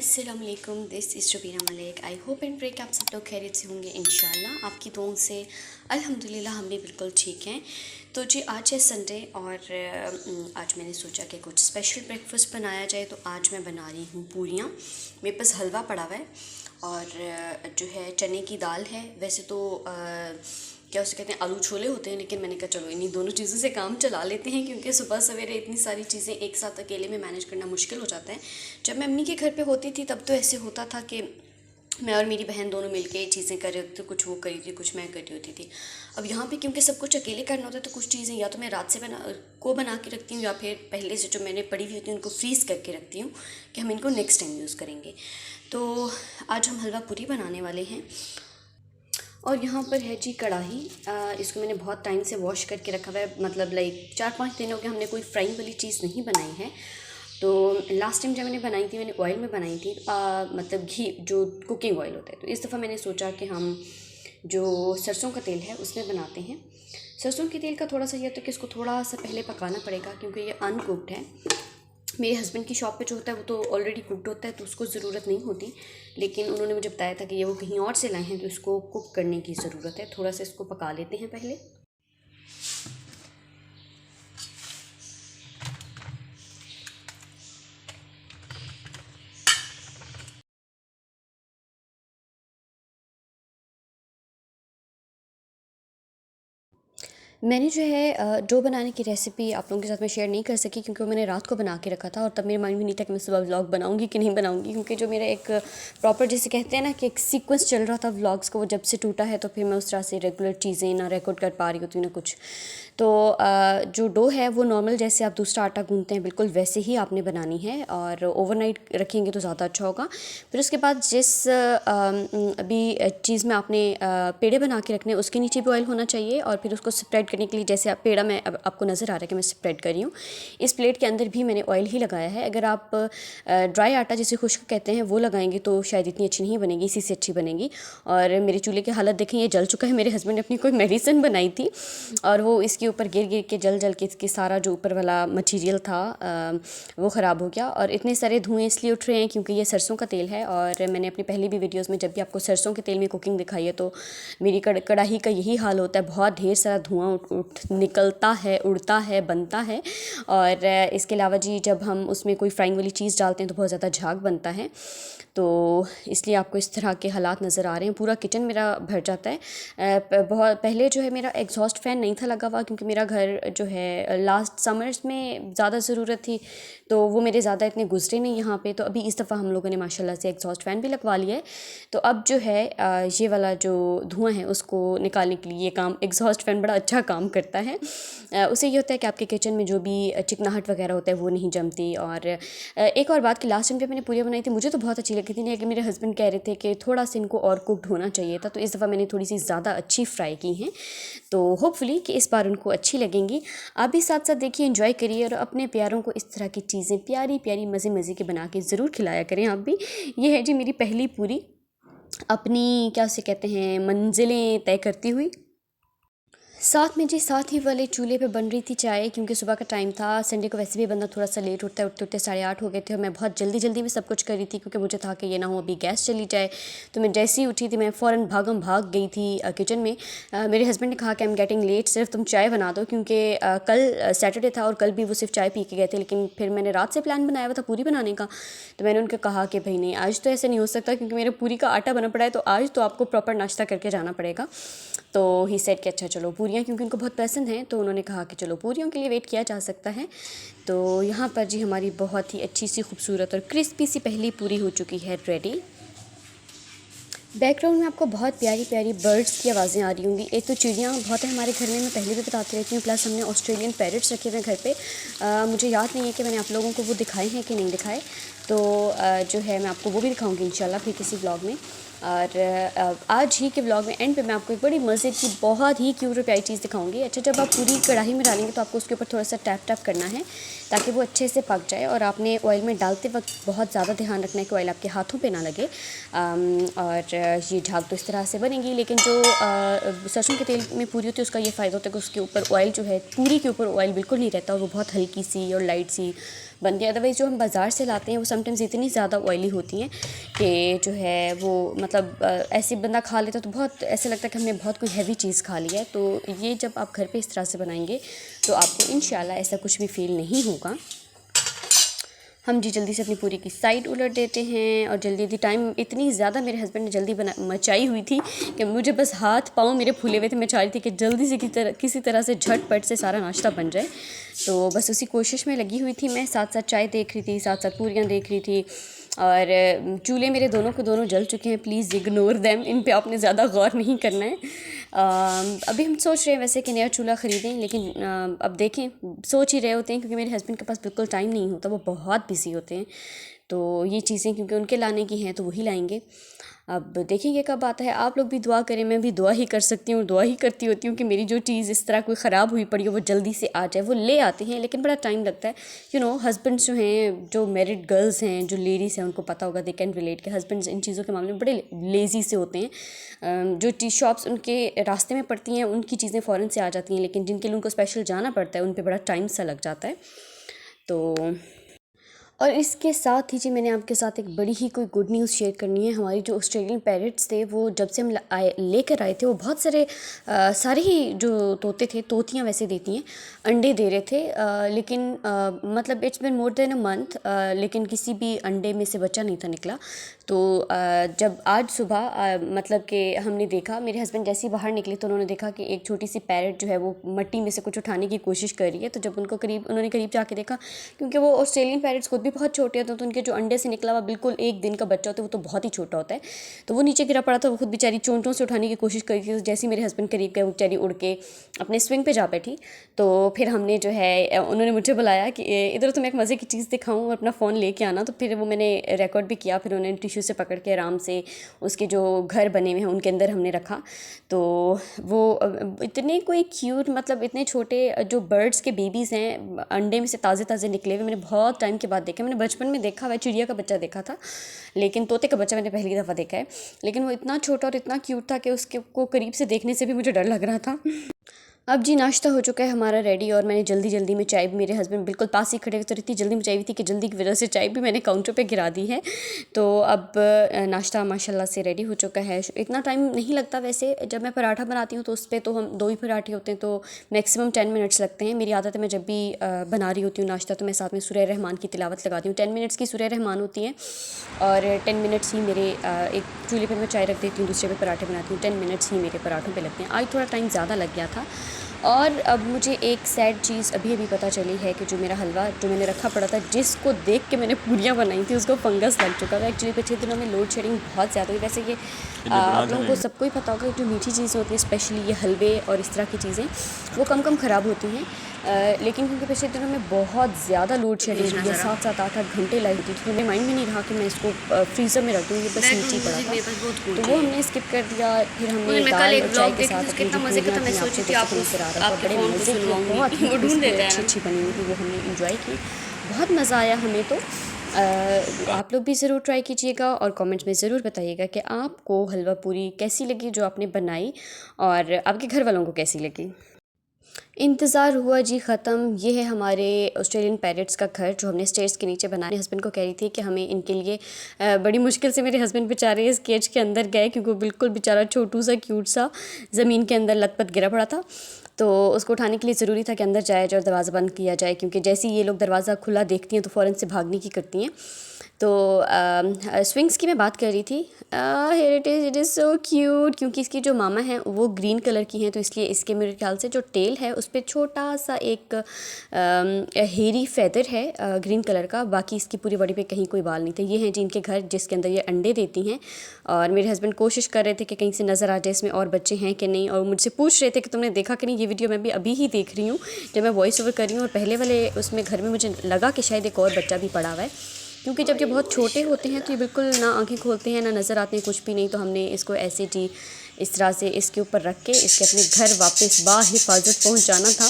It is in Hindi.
अस्सलाम वालेकुम, this is Rubina Malik. I hope and pray कि आप सब लोग खैरियत से होंगे इंशाल्लाह। आपकी दुआओं से अल्हम्दुलिल्लाह हम भी बिल्कुल ठीक हैं। तो जी आज है संडे और आज मैंने सोचा कि कुछ स्पेशल ब्रेकफास्ट बनाया जाए। तो आज मैं बना रही हूँ पूरियाँ। मेरे पास हलवा पड़ा हुआ है और जो है चने की दाल है। वैसे तो क्या उसे कहते हैं, आलू छोले होते हैं, लेकिन मैंने कहा चलो इन्हीं दोनों चीज़ों से काम चला लेते हैं क्योंकि सुबह सवेरे इतनी सारी चीज़ें एक साथ अकेले में मैनेज करना मुश्किल हो जाता है। जब मैं अम्मी के घर पे होती थी तब तो ऐसे होता था कि मैं और मेरी बहन दोनों मिलके चीज़ें कर रहे होते थे, कुछ वो करी थी कुछ मैं कर रही होती थी। अब यहाँ पे क्योंकि सब कुछ अकेले करना होता है तो कुछ चीज़ें या तो मैं रात से बना के रखती हूँ या फिर पहले से जो मैंने पड़ी हुई होती है उनको फ्रीज़ करके रखती हूँ कि हम इनको नेक्स्ट टाइम यूज़ करेंगे। तो आज हम हलवा पूरी बनाने वाले हैं। और यहाँ पर है जी कढ़ाई। इसको मैंने बहुत टाइम से वॉश करके रखा हुआ है, मतलब लाइक 4-5 दिन हो गए हमने कोई फ्राइंग वाली चीज़ नहीं बनाई है। तो लास्ट टाइम जब मैंने बनाई थी मैंने ऑयल में बनाई थी, मतलब घी जो कुकिंग ऑयल होता है। तो इस दफ़ा मैंने सोचा कि हम जो सरसों का तेल है उसमें बनाते हैं। सरसों के तेल का थोड़ा सा ये होता है कि इसको थोड़ा सा पहले पकाना पड़ेगा क्योंकि ये अनकुक्ड है। मेरे हस्बैंड की शॉप पे जो होता है वो तो ऑलरेडी कुक्ड होता है तो उसको ज़रूरत नहीं होती, लेकिन उन्होंने मुझे बताया था कि ये वो कहीं और से लाए हैं तो इसको कुक करने की ज़रूरत है। थोड़ा सा इसको पका लेते हैं पहले। मैंने जो है डो बनाने की रेसिपी आप लोगों के साथ में शेयर नहीं कर सकी क्योंकि वो मैंने रात को बना के रखा था और तब मेरे माइंड में नहीं था कि मैं सुबह व्लॉग बनाऊंगी कि नहीं बनाऊंगी, क्योंकि जो मेरा एक प्रॉपर जिसे कहते हैं ना कि एक सीक्वेंस चल रहा था व्लॉग्स का, वो जब से टूटा है तो फिर मैं उस तरह से रेगुलर चीज़ें ना रिकॉर्ड कर पा रही होती ना कुछ। तो जो डो है वो नॉर्मल जैसे आप दूसरा आटा गूंथते हैं बिल्कुल वैसे ही आपने बनानी है और ओवरनाइट रखेंगे तो ज़्यादा अच्छा होगा। फिर उसके बाद जिस अभी चीज़ में आपने पेड़े बना के रखने हैं उसके नीचे भी ऑयल होना चाहिए और फिर उसको स्प्रेड करने के लिए जैसे आप पेड़ा में अब आपको नज़र आ रहा है कि मैं स्प्रेड कर रही हूँ, इस प्लेट के अंदर भी मैंने ऑयल ही लगाया है। अगर आप ड्राई आटा जिसे खुश्क कहते हैं वो लगाएंगे तो शायद इतनी अच्छी नहीं बनेगी, इसी से अच्छी बनेगी। और मेरे चूल्हे की हालत देखें, ये जल चुका है। मेरे हस्बैंड ने अपनी कोई मेडिसिन बनाई थी और वो इसके ऊपर गिर गिर के जल के इसके सारा जो ऊपर वाला मटीरियल था वो ख़राब हो गया। और इतने सारे धुएँ इसलिए उठ रहे हैं क्योंकि ये सरसों का तेल है और मैंने अपनी पहली भी वीडियोज़ में जब भी आपको सरसों के तेल में कुकिंग दिखाई है तो मेरी कढ़ाई का यही हाल होता है, बहुत ढेर सारा धुआं उठ निकलता है, उड़ता है, बनता है। और इसके अलावा जी जब हम उसमें कोई फ्राइंग वाली चीज़ डालते हैं तो बहुत ज़्यादा झाग बनता है, तो इसलिए आपको इस तरह के हालात नज़र आ रहे हैं। पूरा किचन मेरा भर जाता है। बहुत पहले जो है मेरा एग्जॉस्ट फ़ैन नहीं था लगा हुआ क्योंकि मेरा घर जो है लास्ट समर्स में ज़्यादा ज़रूरत थी तो वो मेरे ज़्यादा इतने गुजरे नहीं यहाँ पे। तो अभी इस दफ़ा हम लोगों ने माशाल्लाह से एग्जॉस्ट फ़ैन भी लगवा लिया है। तो अब जो है ये वाला जो धुआं है उसको निकालने के लिए ये काम एग्जॉस्ट फ़ैन बड़ा अच्छा काम करता है। उससे ये होता है कि आपके किचन में जो भी चिकनाहट वगैरह होता है वो नहीं जमती। और एक और बात कि लास्ट टाइम जब मैंने पूरियाँ बनाई थी मुझे तो बहुत अच्छी लगी थी, लेकिन मेरे हस्बैंड कह रहे थे कि थोड़ा सा इनको और कुक्ड होना चाहिए था, तो इस दफ़ा मैंने थोड़ी सी ज़्यादा अच्छी फ्राई की हैं। तो होपफुली कि इस बार उनको अच्छी लगेंगी। आप भी साथ साथ देखिए, एंजॉय करिए और अपने प्यारों को इस तरह की चीज़ें प्यारी प्यारी मज़े मज़े के बना के ज़रूर खिलाया करें आप भी। ये है जी मेरी पहली पूरी अपनी क्या उसे कहते हैं मंजिलें तय करती हुई। साथ में जी साथ ही वाले चूल्हे पे बन रही थी चाय क्योंकि सुबह का टाइम था। संडे को वैसे भी बंदा थोड़ा सा लेट उठता है, उठते उठते 8:30 हो गए थे और मैं बहुत जल्दी जल्दी में सब कुछ कर रही थी क्योंकि मुझे था कि ये ना हो अभी गैस चली जाए। तो मैं जैसे ही उठी थी मैं फ़ौरन भागम भाग गई थी किचन में। मेरे हस्बैंड ने कहा कि आई एम गेटिंग लेट, सिर्फ तुम चाय बना दो, क्योंकि कल सैटरडे था और कल भी वो सिर्फ चाय पी के गए थे। लेकिन फिर मैंने रात से प्लान बनाया हुआ था पूरी बनाने का, तो मैंने उनको कहा कि भाई नहीं, आज तो ऐसे नहीं हो सकता क्योंकि मेरे पूरी का आटा बना पड़ा है, तो आज तो आपको प्रॉपर नाश्ता करके जाना पड़ेगा। तो ही सेड कि अच्छा चलो पूरियाँ, क्योंकि उनको बहुत पसंद हैं, तो उन्होंने कहा कि चलो पूरियों के लिए वेट किया जा सकता है। तो यहाँ पर जी हमारी बहुत ही अच्छी सी खूबसूरत और क्रिस्पी सी पहली पूरी हो चुकी है रेडी। बैकग्राउंड में आपको बहुत प्यारी प्यारी बर्ड्स की आवाज़ें आ रही होंगी। एक तो चिड़ियाँ बहुत है हमारे घर में, मैं पहले भी बताती रहती हूँ, प्लस हमने ऑस्ट्रेलियन पैरट्स रखे हुए हैं घर पे। मुझे याद नहीं है कि मैंने आप लोगों को वो दिखाए हैं कि नहीं दिखाए, तो जो है मैं आपको वो भी दिखाऊंगी इंशाल्लाह फिर किसी व्लॉग में। और आज ही के व्लॉग में एंड पे मैं आपको एक बड़ी मज़े की बहुत ही क्यूट और प्यारी चीज़ दिखाऊंगी। अच्छा, जब आप पूरी कढ़ाई में डालेंगे तो आपको उसके ऊपर थोड़ा सा टैप टैप करना है ताकि वो अच्छे से पक जाए। और आपने ऑयल में डालते वक्त बहुत ज़्यादा ध्यान रखना है कि ऑयल आपके हाथों पे ना लगे। और ये झाग तो इस तरह से बनेगी, लेकिन जो सरसों के तेल में पूरी होती है उसका ये फ़ायदा होता है कि उसके ऊपर ऑयल जो है पूरी के ऊपर ऑयल बिल्कुल नहीं रहता और वो बहुत हल्की सी और लाइट सी बनती हैं। अदरवाइज़ जो हम बाज़ार से लाते हैं वो समटाइम्स इतनी ज़्यादा ऑयली होती हैं कि जो है वो मतलब ऐसे बंदा खा लेता तो बहुत ऐसे लगता है कि हमने बहुत कोई हैवी चीज़ खा लिया है। तो ये जब आप घर पे इस तरह से बनाएंगे तो आपको इंशाल्लाह ऐसा कुछ भी फ़ील नहीं होगा। हम जी जल्दी से अपनी पूरी की साइड उलट देते हैं और जल्दी टाइम इतनी ज़्यादा मेरे हस्बैंड ने जल्दी मचाई हुई थी कि मुझे बस हाथ पाँव मेरे फूले हुए थे। मैं चाह रही थी कि जल्दी से किसी तरह से झटपट से सारा नाश्ता बन जाए, तो बस उसी कोशिश में लगी हुई थी मैं। साथ साथ चाय देख रही थी, साथ साथ पूरियाँ देख रही थी। और चूल्हे मेरे दोनों जल चुके हैं, प्लीज़ इग्नोर देम, इन पे आपने ज़्यादा गौर नहीं करना है। अभी हम सोच रहे हैं वैसे कि नया चूल्हा ख़रीदें, लेकिन अब देखें, सोच ही रहे होते हैं क्योंकि मेरे हस्बैंड के पास बिल्कुल टाइम नहीं होता, वो बहुत बिज़ी होते हैं। तो ये चीज़ें क्योंकि उनके लाने की हैं तो वही लाएंगे। अब देखेंगे कब आता है। आप लोग भी दुआ करें, मैं भी दुआ ही कर सकती हूँ, दुआ ही करती होती हूँ कि मेरी जो चीज़ इस तरह कोई ख़राब हुई पड़ी हो वो जल्दी से आ जाए। वो ले आते हैं लेकिन बड़ा टाइम लगता है। हस्बैंड्स जो हैं, जो मैरिड गर्ल्स हैं, जो लेडीज़ हैं, उनको पता होगा, दे कैन रिलेट के हस्बैंड्स इन चीज़ों के मामले में बड़े लेज़ी से होते हैं। जो टी शॉप्स उनके रास्ते में पड़ती हैं उनकी चीज़ें फ़ौरन से आ जाती हैं, लेकिन जिनके लिए उनको स्पेशल जाना पड़ता है उन पर बड़ा टाइम सा लग जाता है। तो और इसके साथ ही जी मैंने आपके साथ एक बड़ी ही कोई गुड न्यूज़ शेयर करनी है। हमारी जो ऑस्ट्रेलियन पैरट्स थे वो जब से हम लेकर आए थे वो बहुत सारे ही जो तोते थे, तोतियाँ वैसे देती हैं, अंडे दे रहे थे। लेकिन मतलब it's been more than a month, लेकिन किसी भी अंडे में से बच्चा नहीं था निकला। तो जब आज सुबह मतलब कि हमने देखा, मेरे हस्बैंड जैसे ही बाहर निकले तो उन्होंने देखा कि एक छोटी सी पैरट जो है वो मिट्टी में से कुछ उठाने की कोशिश कर रही है। तो जब उन्होंने करीब जाके देखा, क्योंकि वो ऑस्ट्रेलियन पैरट्स खुद भी बहुत छोटे होते हैं, तो उनके जो अंडे से निकला हुआ बिल्कुल एक दिन का बच्चा होता है वो तो बहुत ही छोटा होता है। तो वो नीचे गिरा पड़ा था, वो खुद बेचारी चोंचों से उठाने की कोशिश कर रही थी। तो जैसे ही मेरे हस्बैंड करीब गए वो बेचारी उड़ के अपने स्विंग पे जा बैठी। तो फिर हमने जो है उन्होंने मुझे बुलाया कि इधर तुम्हें एक मज़े की चीज़ दिखाऊँ और अपना फ़ोन लेके आना। तो फिर वो मैंने रिकॉर्ड भी किया। फिर उन्होंने टिश्यू से पकड़ के आराम से उसके जो घर बने हुए हैं उनके अंदर हमने रखा। तो वो इतने कोई क्यूट, मतलब इतने छोटे जो बर्ड्स के बेबीज़ हैं अंडे में से ताज़े ताज़े निकले हुए, मैंने बहुत टाइम के बाद देखा। मैंने बचपन में देखा हुआ है, चिड़िया का बच्चा देखा था, लेकिन तोते का बच्चा मैंने पहली दफ़ा देखा है। लेकिन वो इतना छोटा और इतना क्यूट था कि उसके को करीब से देखने से भी मुझे डर लग रहा था। अब जी नाश्ता हो चुका है हमारा रेडी, और मैंने जल्दी में चाय भी, मेरे हस्बैंड बिल्कुल पास ही खड़े, तो इतनी जल्दी में चाय भी थी कि जल्दी की वजह से चाय भी मैंने काउंटर पे गिरा दी है। तो अब नाश्ता माशाल्लाह से रेडी हो चुका है। इतना टाइम नहीं लगता वैसे, जब मैं पराठा बनाती हूँ तो उस पर तो हम 2 ही पराठे होते हैं, तो मैक्सिमम 10 मिनट्स लगते हैं। मेरी आदत है मैं जब भी बना रही होती हूँ नाश्ता तो मैं साथ में सूरह रहमान की तिलावत लगाती हूँ। 10 मिनट्स की सूरह रहमान होती है और 10 मिनट्स ही मेरे एक चूल्हे पर मैं चाय रख देती हूँ, दूसरे पे पराठे बनाती हूँ। 10 मिनट्स ही मेरे पराठों पर लगते हैं। आज थोड़ा टाइम ज़्यादा लग गया था। और अब मुझे एक सैड चीज़ अभी पता चली है कि जो मेरा हलवा जो मैंने रखा पड़ा था, जिसको देख के मैंने पूरियाँ बनाई थी, उसको फंगस लग चुका था। एक्चुअली पिछले दिनों में लोड शेडिंग बहुत ज़्यादा हुई। वैसे ये आप लोगों को सबको ही पता होगा कि जो मीठी चीज़ें होती हैं, स्पेशली ये हलवे और इस तरह की चीज़ें, वो कम ख़राब होती हैं। लेकिन क्योंकि पिछले दिनों में बहुत ज़्यादा लोड शेडिंग हुई है, 7-7, 8-8 घंटे लग थी, तो मेरे माइंड में नहीं रहा कि मैं इसको फ्रीज़र में रख दूँ, ये बस नीचे पड़ा था, तो वो हमने स्किप कर दिया। फिर हमने दाल और चाय के साथ अपनी जो पूरियाँ थी आपको जैसे नज़र आ रहा था, बड़े मज़े की, बहुत अच्छी बनी हुई थी, वो हमने इंजॉय की, बहुत मज़ा आया हमें। तो आप लोग भी ज़रूर ट्राई कीजिएगा और कमेंट्स में ज़रूर बताइएगा कि आपको हलवा पूरी कैसी लगी जो आपने बनाई, और आपके घर वालों को कैसी लगी। इंतज़ार हुआ जी ख़त्म। ये है हमारे ऑस्ट्रेलियन पैरट्स का घर जो हमने स्टेयर्स के नीचे बनाया। हस्बैंड को कह रही थी कि हमें इनके लिए बड़ी मुश्किल से मेरे हस्बैंड बेचारे इस केज के अंदर गए, क्योंकि वो बिल्कुल बेचारा छोटू सा क्यूट सा ज़मीन के अंदर लथपथ गिरा पड़ा था। तो उसको उठाने के लिए ज़रूरी था कि अंदर जाया जाए और दरवाज़ा बंद किया जाए, क्योंकि जैसे ही ये लोग दरवाज़ा खुला देखती हैं तो फ़ौरन से भागने की करती हैं। तो स्विंग्स की मैं बात कर रही थी। Here it is so cute, क्योंकि इसकी जो मामा हैं वो ग्रीन कलर की हैं, तो इसलिए इसके मेरे ख्याल से जो टेल है उस पर छोटा सा एक हेरी फेदर है ग्रीन कलर का। बाकी इसकी पूरी बॉडी पे कहीं कोई बाल नहीं थे। ये हैं जिनके घर जिसके अंदर ये अंडे देती हैं, और मेरे हस्बैंड कोशिश कर रहे थे कि कहीं से नज़र आ जाए इसमें और बच्चे हैं कि नहीं, और मुझसे पूछ रहे थे कि तुमने देखा कि नहीं। ये वीडियो मैं भी अभी ही देख रही हूँ जब मैं वॉइस ओवर कर रही हूँ, और पहले वाले उसमें घर में मुझे लगा कि शायद एक और बच्चा भी पड़ा हुआ है, क्योंकि जब ये बहुत छोटे होते हैं तो ये बिल्कुल ना आंखें खोलते हैं ना नज़र आते हैं, कुछ भी नहीं। तो हमने इसको ऐसे जी इस तरह से इसके ऊपर रख के इसके अपने घर वापस बाहिफाजत पहुंचाना था।